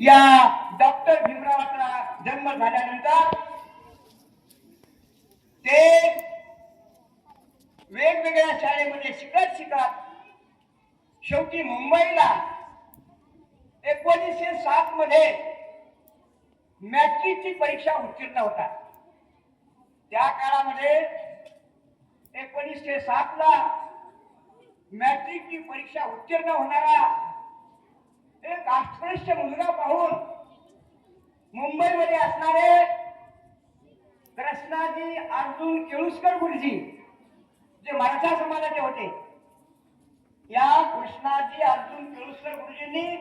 या डॉक्टर भीमरावाचा जन्म झाल्यानंतर ते वेगवेगळ्या शाळेमध्ये शिकत शेवटी मुंबईला 1907 मध्ये मॅट्रिकची परीक्षा उत्तीर्ण होता. त्या काळामध्ये 1907 ला मॅट्रिकची परीक्षा उत्तीर्ण होणारा एक अस्पृश्य मुलगा पाहून मुंबईमध्ये असणारे कृष्णाजी अर्जुन केळुस्कर गुरुजी जे मराठा समाजाचे होते, या कृष्णाजी अर्जुन केळुस्कर गुरुजींनी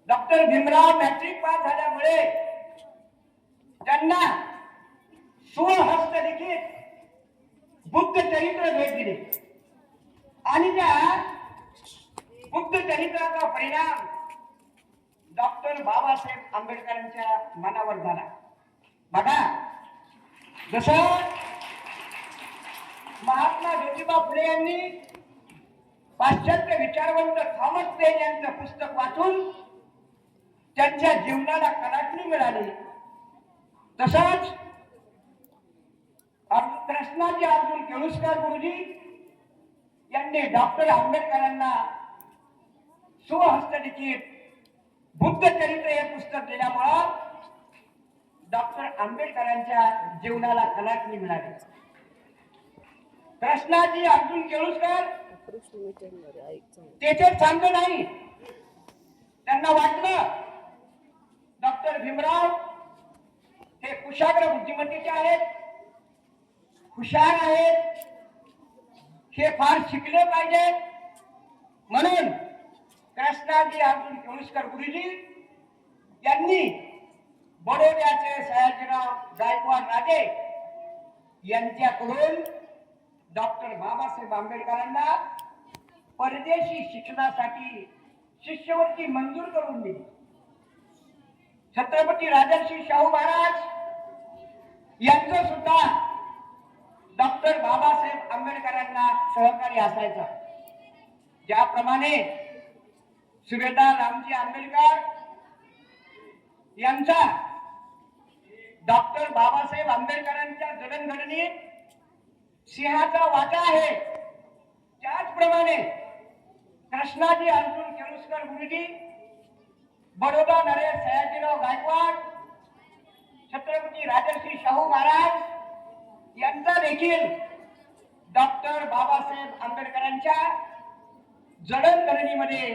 डॉक्टर भीमराव मॅट्रिक पास झाल्यामुळे त्यांना स्वहस्तलिखित बुद्ध चरित्र भेट दिले आणि त्या बुद्ध चरित्राचा परिणाम डॉक्टर बाबासाहेब आंबेडकरांच्या मनावर झाला. बघा, जसं महात्मा ज्योतिबा फुले यांनी पाश्चात्य विचारवंत थॉमस पेन यांचं पुस्तक वाचून त्यांच्या जीवनाला कलाटणी मिळाली, तसंच कृष्णाजी अर्जुन केळुस्कर गुरुजी यांनी डॉक्टर आंबेडकरांना स्वहस्तलिखित बुद्ध चरित्र हे पुस्तक दिल्यामुळं डॉक्टर आंबेडकरांच्या जीवनाला कलाटणी मिळाली. कृष्णाजी अर्जुन केळुस्कर त्याचे चांगलं नाही, त्यांना वाटलं डॉक्टर भीमराव हे कुशाग्र बुद्धिमत्तेचे आहेत, हुशार आहेत, हे फार शिकले पाहिजे, म्हणून कृष्णाजी अर्जुन केळुस्कर गुरुजी यांनी बडोद्याचे सयाजीराव गायकवाड राजे यांच्याकडून डॉक्टर बाबासाहेब आंबेडकरांना परदेशी शिक्षणासाठी शिष्यवृत्ती मंजूर करून दिली. छत्रपती राजर्षी शाहू महाराज यांचं सुद्धा डॉक्टर बाबासाहेब आंबेडकरांना सहकार्य असायचं. ज्याप्रमाणे सुभेदार रामजी आंबेडकर यांचा डॉक्टर बाबासाहेब आंबेडकरांच्या जडणघडणीत सिंहाचा वाटा आहे, त्याचप्रमाणे कृष्णाजी अर्जुन केळुस्कर गुरुजी, बडोदा नरेश सयाजीराव गायकवाड, छत्रपती राजर्षी शाहू महाराज यांचा देखील डॉक्टर बाबासाहेब आंबेडकरांच्या जडणघडणीमध्ये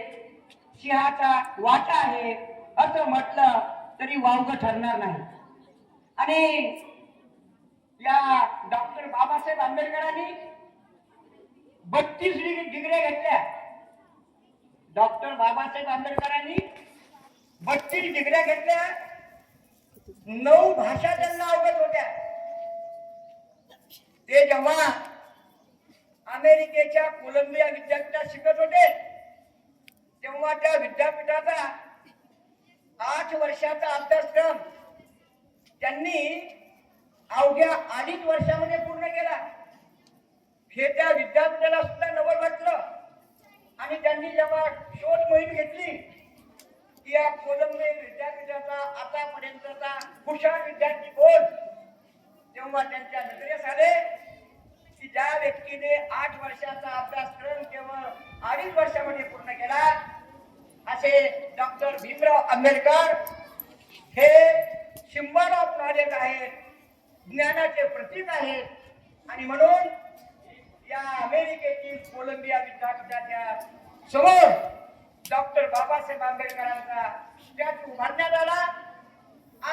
सिंहाचा वाटा आहे असं म्हटलं तरी वावगं ठरणार नाही. आणि या डॉक्टर बाबासाहेब आंबेडकरांनी 32 डिग्र्या घेतल्या. डॉक्टर बाबासाहेब आंबेडकरांनी 32 डिग्र्या घेतल्या, 9 भाषा त्यांना अवगत होत्या. ते जेव्हा अमेरिकेच्या कोलंबिया विद्यापीठात शिकत होते तेव्हा त्या विद्यापीठाचा 8 वर्षाचा अभ्यासक्रम त्यांनी अवघ्या 2.5 वर्षामध्ये पूर्ण केला. हे त्या विद्यापीठाला सुद्धा नवल वाटलं आणि त्यांनी जेव्हा शोध मोहीम घेतली की या कोलंबिया विद्यापीठाचा आतापर्यंतचा हुशार विद्यार्थी कोण, तेव्हा त्यांच्या नजरेस आले की ज्या व्यक्तीने 8 वर्षाचा अभ्यासक्रम केवळ 2.5 वर्षामध्ये पूर्ण केला असे डॉक्टर भीमराव आंबेडकर हे सिम्बॉल ऑफ नॉलेज आहेत, ज्ञानाचे प्रतीक आहेत. आणि म्हणून या अमेरिकेतील कोलंबिया विद्यापीठाच्या समोर डॉक्टर बाबासाहेब आंबेडकरांचा स्टॅच्यू उभारण्यात आला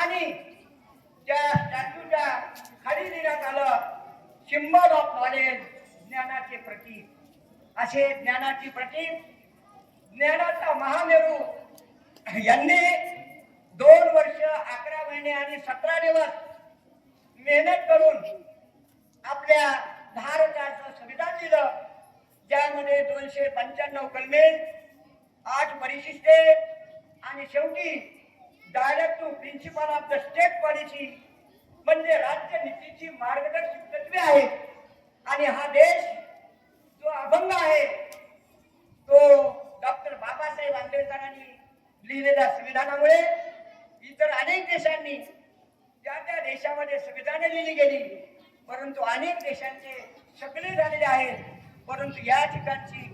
आणि त्या स्टॅच्यूच्या खाली लिहिण्यात आलं सिम्बॉल ऑफ नॉलेज, ज्ञानाचे प्रतीक. असे ज्ञानाची प्रतीक, ज्ञानाचा महामेरू यांनी 2 वर्ष 11 महिने आणि 17 दिवस मेहनत करून आपल्या भारताचं संविधान दिलं, ज्यामध्ये 295 कलमे, 8 परिशिष्टे आणि शेवटी directive principle of the state policy म्हणजे राज्य नीतीची मार्गदर्शक तत्वे आहेत. आणि हा देश जो अभंग आहे तो डॉक्टर बाबासाहेब आंबेडकरांनी लिहिलेल्या संविधानामुळे इतर अनेक देशांनी त्या त्या देशामध्ये संविधाने लिहिली गेली, परंतु अनेक देशांचे शकले झालेले आहेत. परंतु या ठिकाणची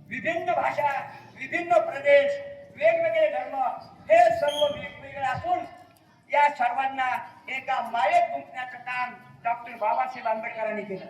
विभिन्न भाषा, विभिन्न प्रदेश, वेगवेगळे धर्म हे सर्व वेगवेगळे असून या सर्वांना एका मायेत गुंफण्याचं काम डॉक्टर बाबासाहेब आंबेडकरांनी केलं.